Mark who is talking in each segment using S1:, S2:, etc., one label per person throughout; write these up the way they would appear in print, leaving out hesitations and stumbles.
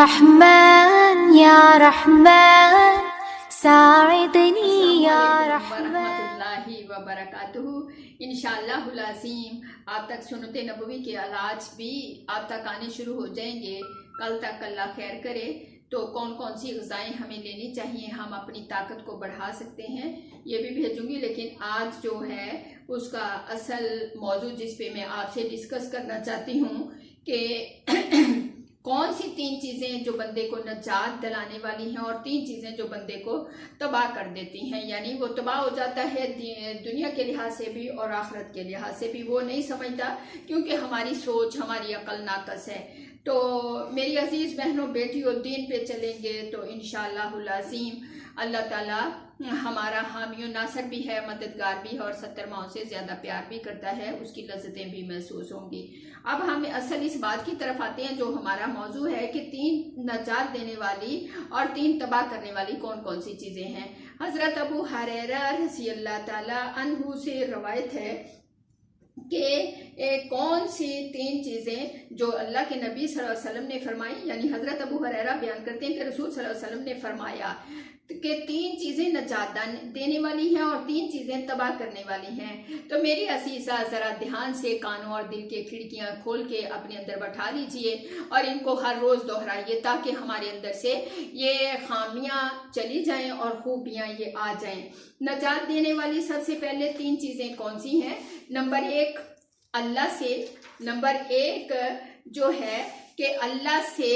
S1: रहमान या रहमान साइदनी या रहमान।
S2: वरहमतुल्लाहि व बरकातुहू। इंशाअल्लाहुल अज़ीम आप तक सुन्नत नबवी के आलाज भी आप तक आने शुरू हो जाएंगे। कल तक अल्लाह खैर करे तो कौन कौन सी ग़िज़ाएँ हमें लेनी चाहिए, हम अपनी ताकत को बढ़ा सकते हैं, ये भी भेजूंगी। लेकिन आज जो है उसका असल मौजू जिस पे मैं आपसे डिस्कस करना चाहती हूँ कि कौन सी 3 चीज़ें जो बंदे को नजात दिलाने वाली हैं और 3 चीज़ें जो बंदे को तबाह कर देती हैं। यानी वो तबाह हो जाता है दुनिया के लिहाज से भी और आखिरत के लिहाज से भी, वो नहीं समझता क्योंकि हमारी सोच हमारी अकल नाकस है। तो मेरी अजीज़ बहनों बेटियों, दीन पे चलेंगे तो इंशाअल्लाहुल अज़ीम अल्लाह ताला हमारा हामी और नासर भी है, मददगार भी है और 70 माओं से ज़्यादा प्यार भी करता है, उसकी लज्जतें भी महसूस होंगी। अब हम असल इस बात की तरफ आते हैं जो हमारा मौजू है कि 3 नजात देने वाली और 3 तबाह करने वाली कौन कौन सी चीज़ें हैं। हज़रत अबू हुरैरा रज़ियल्लाहु ताला अन्हु से रवायत है कि कौन सी 3 चीज़ें जो अल्लाह के नबी सल्लल्लाहु अलैहि वसल्लम ने फरमाई। यानी हज़रत अबू हुरैरा बयान करते हैं कि रसूल सल्लल्लाहु अलैहि वसल्लम ने फरमाया कि 3 चीज़ें नजात देने वाली हैं और 3 चीज़ें तबाह करने वाली हैं। तो मेरी असीसा ज़रा ध्यान से कानों और दिल के खिड़कियाँ खोल के अपने अंदर बैठा लीजिए और इनको हर रोज़ दोहराइए ताकि हमारे अंदर से ये खामियाँ चली जाएं और खूबियाँ ये आ जाएं। नजात देने वाली सबसे पहले 3 चीज़ें कौन सी हैं? नंबर 1 अल्लाह से। नंबर 1 जो है कि अल्लाह से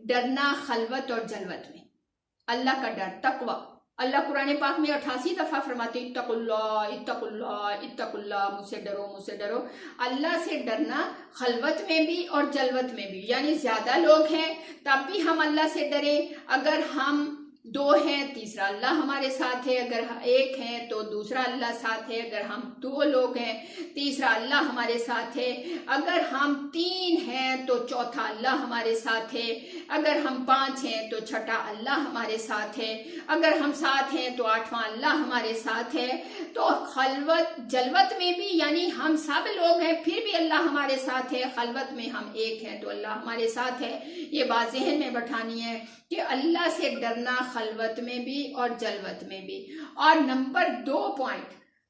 S2: डरना खलवत और जलवत में, अल्लाह का डर, तकवा। अल्लाह कुरान पाक में 88 दफ़ा फरमाते इत्तकुल्लाह इत्तकुल्लाह इत्तकुल्लाह, मुझसे डरो मुझसे डरो। अल्लाह से डरना खलवत में भी और जलवत में भी, यानी ज़्यादा लोग हैं तब भी हम अल्लाह से डरें। अगर हम 2 हैं तीसरा अल्लाह हमारे साथ है, अगर 1 हैं तो दूसरा अल्लाह साथ है, अगर हम 2 लोग हैं तीसरा अल्लाह हमारे साथ है, अगर हम 3 हैं तो चौथा अल्लाह हमारे साथ है, अगर हम 5 हैं तो छठा अल्लाह हमारे साथ है, अगर हम 7 हैं तो 8वां अल्लाह हमारे साथ है। तो खलवत जलवत में भी यानी हम सब लोग हैं फिर भी अल्लाह हमारे साथ है, खलवत में हम 1 हैं तो अल्लाह हमारे साथ है। ये बात ज़हन में बैठानी है कि अल्लाह से डरना खलवत में भी और जलवत में भी। और नंबर 2 पॉइंट,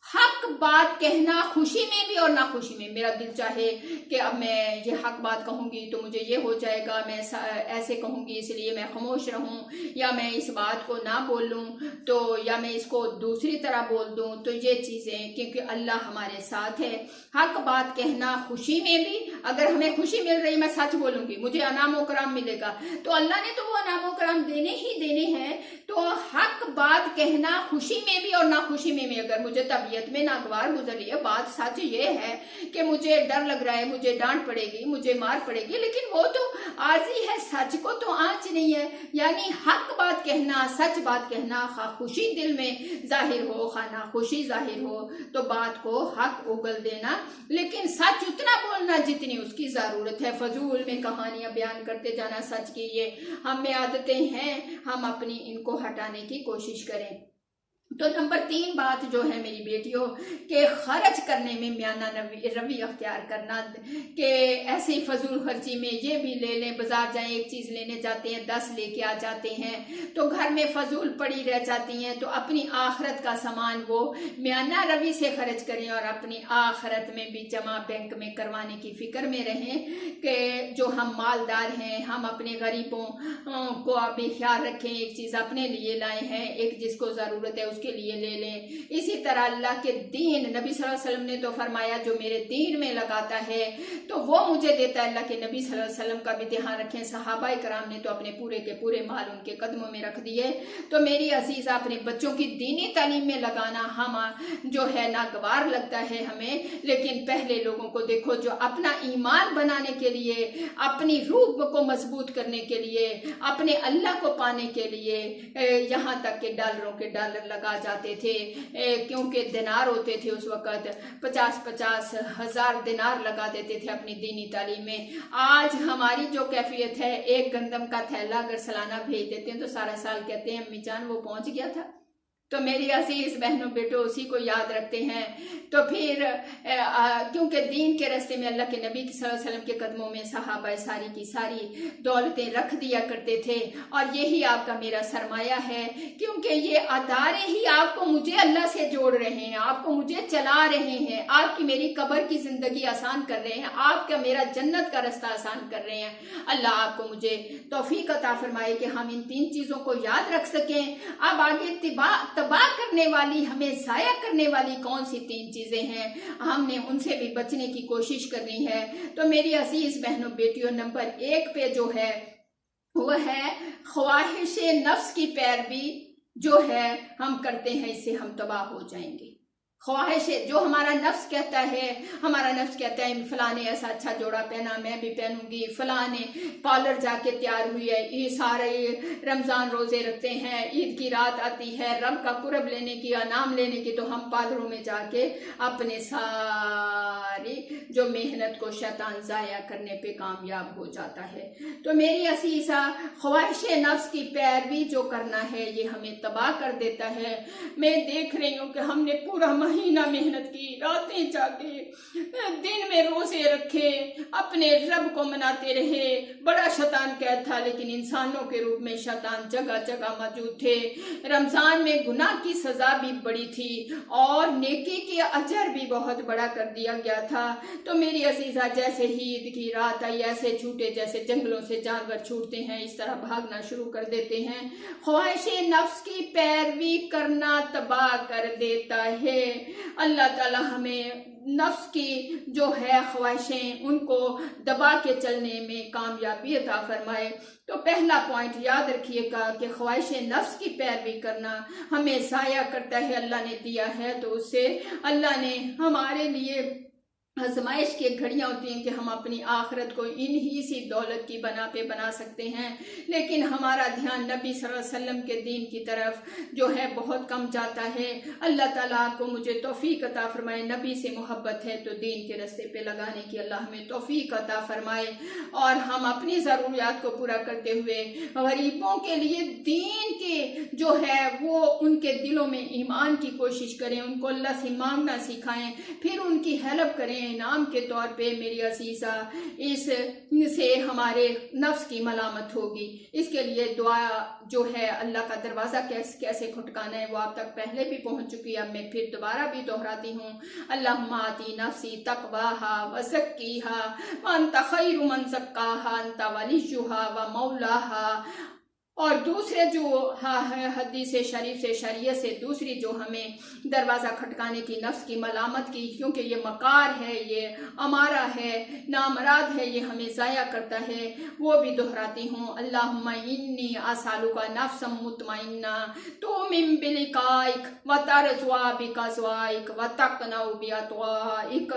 S2: हक बात कहना खुशी में भी और ना खुशी में। मेरा दिल चाहे कि अब मैं ये हक बात कहूँगी तो मुझे ये हो जाएगा, मैं ऐसे कहूँगी इसलिए मैं खामोश रहूँ, या मैं इस बात को ना बोलूँ तो, या मैं इसको दूसरी तरह बोल दूँ, तो ये चीज़ें क्योंकि अल्लाह हमारे साथ है। हक बात कहना खुशी में भी, अगर हमें खुशी मिल रही मैं सच बोलूँगी मुझे अनाम व कराम मिलेगा तो अल्लाह ने तो वो अनाम व कराम देने ही देने हैं। तो हक बात कहना खुशी में भी और ना खुशी में भी। अगर मुझे तबीयत में नागवार गुजर रही है, बात सच ये है कि मुझे डर लग रहा है, मुझे डांट पड़ेगी, मुझे मार पड़ेगी, लेकिन वो तो आर्जी है, सच को तो आँच नहीं है। यानी हक बात कहना, सच बात कहना, खा खुशी दिल में जाहिर हो खा ना खुशी जाहिर हो, तो बात को हक उगल देना, लेकिन सच उतना बोलना जितनी उसकी ज़रूरत है। फजूल में कहानियाँ बयान करते जाना, सच की ये हम में आदतें हैं, हम अपनी इनको हटाने की कोशिश करें। तो नंबर 3 बात जो है मेरी बेटियों के खर्च करने में म्याना रवि अख्तियार करना, कि ऐसे ही फजूल खर्ची में ये भी ले लें, बाजार जाएं एक चीज़ लेने जाते हैं 10 लेके आ जाते हैं तो घर में फजूल पड़ी रह जाती हैं। तो अपनी आखरत का सामान वो म्याना रवि से खर्च करें और अपनी आखरत में भी जमा बैंक में करवाने की फ़िक्र में रहें कि जो हम मालदार हैं हम अपने गरीबों को अभी ख्याल रखें, एक चीज़ अपने लिए लाए हैं, एक जिसको ज़रूरत है उसके लिए ले लें। इसी तरह अल्लाह के दीन, नबी सल्लल्लाहु अलैहि वसल्लम ने तो फरमाया जो मेरे दीन में लगाता है तो वो मुझे देता है। अल्लाह के नबी सल्लल्लाहु अलैहि वसल्लम का भी ध्यान रखें। सहाबाए कराम ने तो अपने पूरे के पूरे माल उनके कदमों में रख दिए। तो मेरी अजीज़ा अपने बच्चों की दीनी तालीम में लगाना हम जो है नागवार लगता है हमें, लेकिन पहले लोगों को देखो जो अपना ईमान बनाने के लिए, अपनी रूह को मजबूत करने के लिए, अपने अल्लाह को पाने के लिए यहाँ तक के डॉलरों के डॉलर लगा जाते थे, क्योंकि दिनार होते थे उस वक़्त 50-50 हज़ार दिनार लगा देते थे अपनी दीनी तालीम में। आज हमारी जो कैफियत है, एक गंदम का थैला अगर सालाना भेज देते हैं तो सारा साल कहते हैं अम्मी जान वो पहुंच गया था, तो मेरी अजीज बहनों बेटों उसी को याद रखते हैं। तो फिर क्योंकि दीन के रास्ते में अल्लाह के नबी सल्लल्लाहु अलैहि वसल्लम के कदमों में सहाबा सारी की सारी दौलतें रख दिया करते थे, और यही आपका मेरा सरमाया है, क्योंकि ये अदारे ही आपको मुझे अल्लाह से जोड़ रहे हैं, आपको मुझे चला रहे हैं, आपकी मेरी कब्र की जिंदगी आसान कर रहे हैं, आपका मेरा जन्नत का रास्ता आसान कर रहे हैं। अल्लाह आपको मुझे तौफीक अता फरमाए कि हम इन 3 चीजों को याद रख सकें। अब आगे तबाह करने वाली, हमें जाया करने वाली कौन सी 3 चीजें हैं, हमने उनसे भी बचने की कोशिश करनी है। तो मेरी अजीज बहनों बेटियों, नंबर 1 पे जो है वो है ख्वाहिश नफ्स की पैरवी जो है हम करते हैं, इससे हम तबाह हो जाएंगे। ख्वाहिश जो हमारा नफ्स कहता है, हमारा नफ्स कहता है फलाने ऐसा अच्छा जोड़ा पहना, मैं भी पहनूंगी, फलाने पार्लर जाके तैयार हुई है, ये सारे रमजान रोजे रखते हैं, ईद की रात आती है, रब का कुर्ब लेने की, इनाम लेने की, तो हम पार्लरों में जाके अपने सारी जो मेहनत को शैतान जाया करने पे कामयाब हो जाता है। तो मेरी असीसा ख्वाहिश नफ्स की पैरवी जो करना है ये हमें तबाह कर देता है। मैं देख रही हूँ कि हमने पूरा महीना मेहनत की, रातें जागे, दिन में रोजे रखे, अपने रब को मनाते रहे, बड़ा शैतान कैद था, लेकिन इंसानों के रूप में शैतान जगह जगह मौजूद थे। रमजान में गुनाह की सजा भी बड़ी थी और नेकी के अजर भी बहुत बड़ा कर दिया गया था। तो मेरी अजीजा, जैसे ही ईद की रात आई, ऐसे छूटे जैसे जंगलों से जानवर छूटते हैं, इस तरह भागना शुरू कर देते हैं। ख्वाहिश नफ्स की पैरवी करना तबाह कर देता है। अल्लाह ताला हमें नफ्स की जो है ख्वाहिशें उनको दबा के चलने में कामयाबी अता फरमाए। तो पहला पॉइंट याद रखिएगा कि ख्वाहिश नफ्स की पैरवी करना हमें ज़ाया करता है। अल्लाह ने दिया है तो उससे अल्लाह ने हमारे लिए आजमाइश की घड़ियाँ होती हैं कि हम अपनी आखिरत को इन ही सी दौलत की बना पे बना सकते हैं, लेकिन हमारा ध्यान नबी सल्लल्लाहु अलैहि वसल्लम के दीन की तरफ जो है बहुत कम जाता है। अल्लाह ताला आपको मुझे तौफीक अता फरमाए। नबी से मोहब्बत है तो दीन के रास्ते पे लगाने की अल्लाह हमें तौफीक अता फरमाए, और हम अपनी ज़रूरियात को पूरा करते हुए गरीबों के लिए दीन के जो है वो उनके दिलों में ईमान की कोशिश करें, उनको अल्लाह से मांगना सिखाएं, फिर उनकी हेल्प करें इनाम के तौर पे। मेरी अजीजा, इससे हमारे नफ्स की मलामत होगी। इसके लिए दुआ जो है, अल्लाह का दरवाज़ा कैसे खटकाना है वो आप तक पहले भी पहुंच चुकी है, अब मैं फिर दोबारा भी दोहराती हूँ। अल्लाहुम्मा आती नफ्सी तक़वाहा व ज़क्कीहा व अंता खैरु मन ज़क्काहा अंता वलियुहा व मौलाहा। और दूसरे जो हदीस शरीफ से, शरीयत से दूसरी जो हमें दरवाज़ा खटकाने की, नफ्स की मलामत की, क्योंकि ये मकार है, ये अमारा है, नामराद है, ये हमें ज़ाया करता है, वो भी दोहराती हूँ। अल्लाहुम्मा इन्नी आसालुका नफ्सम मुतमइन्ना तुमिन बिलिकाइक व तरज़वा बिक़ज़वाइक व तक़नउ बिअतवाइक।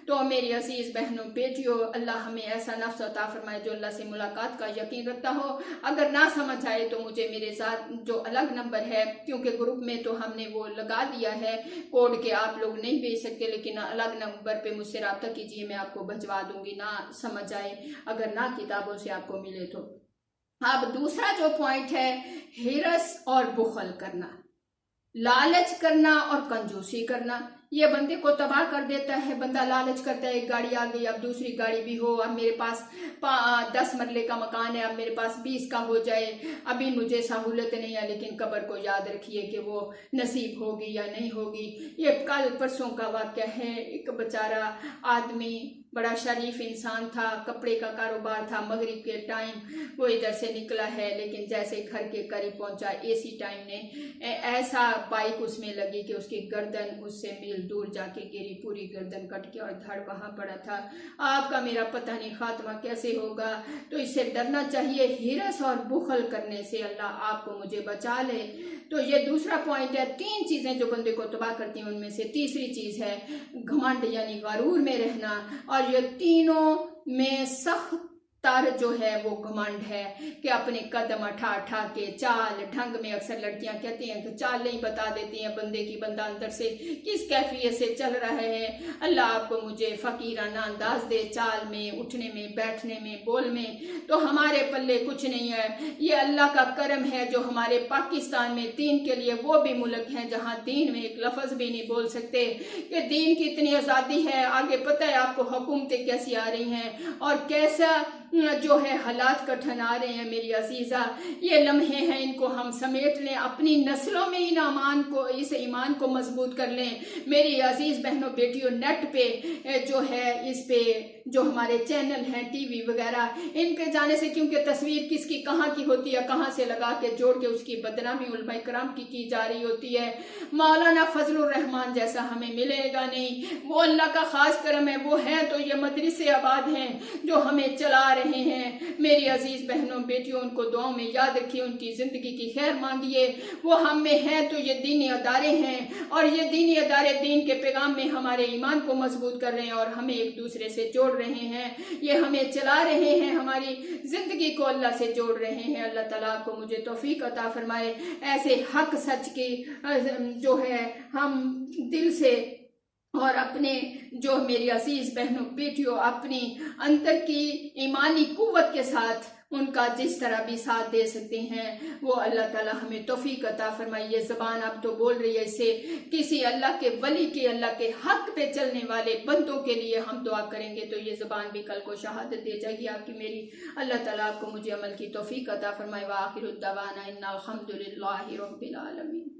S2: तो मेरी अजीज़ बहनों बेटियों, अल्लाह हमें ऐसा नफ्स अता फरमाए जो अल्लाह से मुलाकात का यकीन रखता हो। अगर ना समझ आए तो मुझे मेरे साथ जो अलग नंबर है, क्योंकि ग्रुप में तो हमने वो लगा दिया है कोड के, आप लोग नहीं भेज सकते, लेकिन अलग नंबर पे मुझसे रब्ता कीजिए, मैं आपको भिजवा दूंगी, ना समझ आए अगर ना किताबों से आपको मिले तो। अब दूसरा जो पॉइंट है, हिरस और बुखल करना, लालच करना और कंजूसी करना, ये बंदे को तबाह कर देता है। बंदा लालच करता है, एक गाड़ी आ गई, अब दूसरी गाड़ी भी हो, अब मेरे पास 10 मरले का मकान है, अब मेरे पास 20 का हो जाए, अभी मुझे सहूलत नहीं है, लेकिन कब्र को याद रखिए कि वो नसीब होगी या नहीं होगी। ये कल परसों का वाक़या है। एक बेचारा आदमी, बड़ा शरीफ इंसान था, कपड़े का कारोबार था, मगरिब के टाइम वो इधर से निकला है, लेकिन जैसे घर के करीब पहुंचा, एसी टाइम ने ऐसा बाइक उसमें लगी कि उसकी गर्दन उससे मील दूर जाके गिरी, पूरी गर्दन कट के और धड़ वहां पड़ा था। आपका मेरा पता नहीं खात्मा कैसे होगा, तो इससे डरना चाहिए। हिरस और बुखल करने से अल्लाह आपको मुझे बचा ले। तो ये दूसरा पॉइंट है। 3 चीज़ें जो बंदे को तबाह करती हैं, उनमें से तीसरी चीज़ है घमंड यानी गरूर में रहना, और ये तीनों में सख्त तर जो है वो घमंड है कि अपने कदम उठा उठा के चाल ढंग में, अक्सर लड़कियां कहती हैं कि चाल नहीं बता देती हैं बंदे की, बंदा अंदर से किस कैफियत से चल रहा है। अल्लाह आपको मुझे फ़कीराना अंदाज दे, चाल में, उठने में, बैठने में, बोल में। तो हमारे पल्ले कुछ नहीं है, ये अल्लाह का करम है जो हमारे पाकिस्तान में दीन के लिए वो भी मुल्क हैं जहाँ दीन में एक लफ्ज़ भी नहीं बोल सकते कि दीन की इतनी आज़ादी है। आगे पता है आपको हुकूमतें कैसी आ रही हैं और कैसा जो है हालात कठिन आ रहे हैं। मेरी अजीज़ा, ये लम्हे हैं, इनको हम समेट लें, अपनी नस्लों में इस ईमान को मजबूत कर लें। मेरी अजीज़ बहनों बेटियों, नेट पे जो है, इस पे जो हमारे चैनल हैं टीवी वगैरह, इन पे जाने से, क्योंकि तस्वीर किसकी कहाँ की होती है, कहाँ से लगा के जोड़ के उसकी बदनामी उलमा इकराम की जा रही होती है। मौलाना फजलुर रहमान जैसा हमें मिलेगा नहीं। वो अल्लाह का खास करम है, वो हैं तो ये मदरसे आबाद हैं जो हमें चला रहे हैं। मेरी अजीज बहनों बेटियों, उनको दुआओं में याद रखिए, उनकी जिंदगी की खैर मांगिए। वो हम में हैं तो ये दीनी अदारे हैं और ये दीनी अदारे दीन के पैगाम में हमारे ईमान को मजबूत कर रहे हैं और हमें एक दूसरे से जोड़ रहे हैं। ये हमें चला रहे हैं, हमारी जिंदगी को अल्लाह से जोड़ रहे हैं। अल्लाह ताला आपको मुझे तौफीक अता फरमाए, ऐसे हक सच की जो है हम दिल से और अपने जो मेरी अजीज बहनों बेटियों अपनी अंदर की ईमानी कुव्वत के साथ उनका जिस तरह भी साथ दे सकते हैं, वो अल्लाह ताला हमें तौफीक अता फरमाए। ये ज़बान अब तो बोल रही है, इसे किसी अल्लाह के वली के, अल्लाह के हक पे चलने वाले बंदों के लिए हम दुआ करेंगे तो ये ज़बान भी कल को शहादत दे जाएगी आपकी मेरी। अल्लाह ताला आपको मुझे अमल की तौफीक अता फरमाए। व आखिरु दवाना इन्नल हम्दुलिल्लाहि रब्बिल आलमीन।